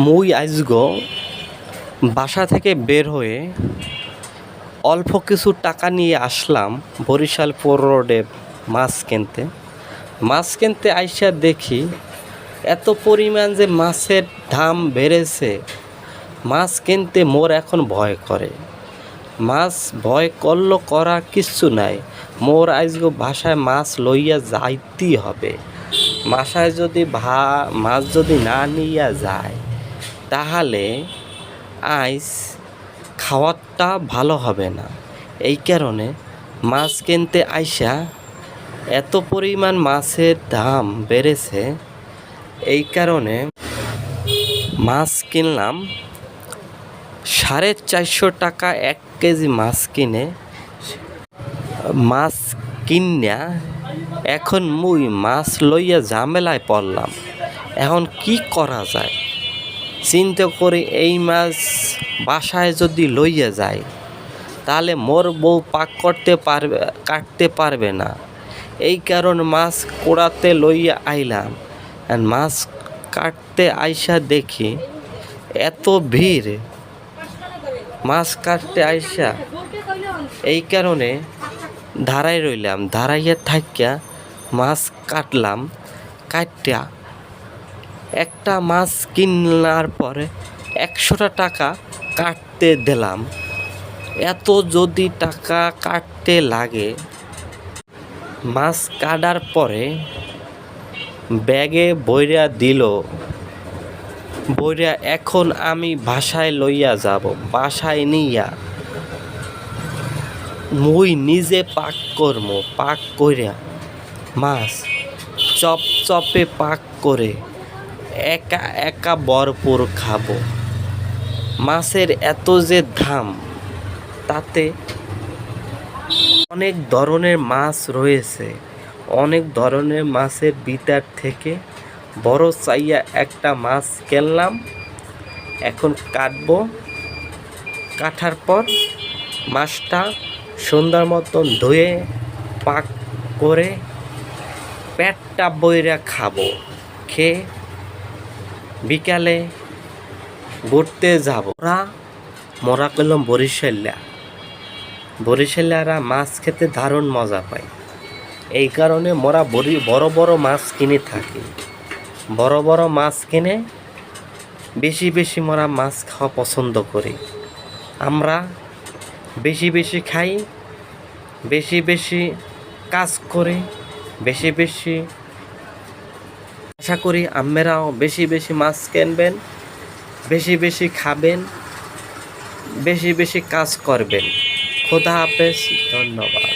মুই আইজগো বাসা থেকে বের হয়ে অল্প কিছু টাকা নিয়ে আসলাম বরিশাল পৌর রোডে মাছ কিনতে আইসা দেখি এত পরিমাণ যে মাছের দাম বেড়েছে। মাছ কিনতে মোর এখন ভয় করে। মাছ ভয় করলো করা কিচ্ছু নাই, মোর আইজগো বাসায় মাছ লইয়া যাইতেই হবে। বাসায় যদি মাছ যদি না নিয়া যায় তাহলে আইস খাওয়ারটা ভালো হবে না। এই কারণে মাছ কিনতে আইসা এত পরিমাণ মাছের দাম বেড়েছে, এই কারণে মাছ কিনলাম 450 টাকা 1 কেজি মাছ কিনে। মাছ কিনিয়া এখন মুই মাছ লইয়া ঝামেলায় পড়লাম। এখন কি করা যায় চিন্তা করি, এই মাছ বাসায় যদি লইয়া যায় তাহলে মোর বউ পাক কাটতে পারবে না। এই কারণ মাছ কোড়াতে লইয়া আইলাম। আর মাছ কাটতে আইসা দেখি এত ভিড় মাছ কাটতে আইসা, এই কারণে দাঁড়াই রইলাম। দাঁড়াইয়া থাকিয়া মাছ কাটলাম। কাটিয়া একটা মাছ কিনার পরে 100 টাকা কাটতে দিলাম। এত যদি টাকা কাটতে লাগে, মাছ কাটার পরে ব্যাগে বইরা দিল। বইরা এখন আমি বাসায় লইয়া যাব। বাসায় নিয়া মুই নিজে পাক করবো। পাক কইরা মাছ চপচপে পাক করে একা একা ভরপুর খাবো। মাছের এত যে দাম, তাতে অনেক ধরনের মাছ রয়েছে। অনেক ধরনের মাছের ভিতর থেকে বড় চাইয়া একটা মাছ কিনলাম। এখন কাটবো। কাটার পর মাছটা সুন্দর মতন ধুয়ে পাক করে পেটটা বইরা খাবো। খেয়ে বিকালে ঘুরতে যাব। মোরা করলাম বরিশালিয়ারা মাছ খেতে দারুণ মজা পায়। এই কারণে মোরা বড় বড় মাছ কিনে থাকি। বড় বড় মাছ কিনে বেশি বেশি মোরা মাছ খাওয়া পছন্দ করি। আমরা বেশি বেশি খাই, বেশি বেশি কাজ করি, বেশি বেশি। আশা করি আপনারাও বেশি বেশি মাছ কিনবেন, বেশি বেশি খাবেন, বেশি বেশি কাজ করবেন। খোদা হাফেজ, ধন্যবাদ।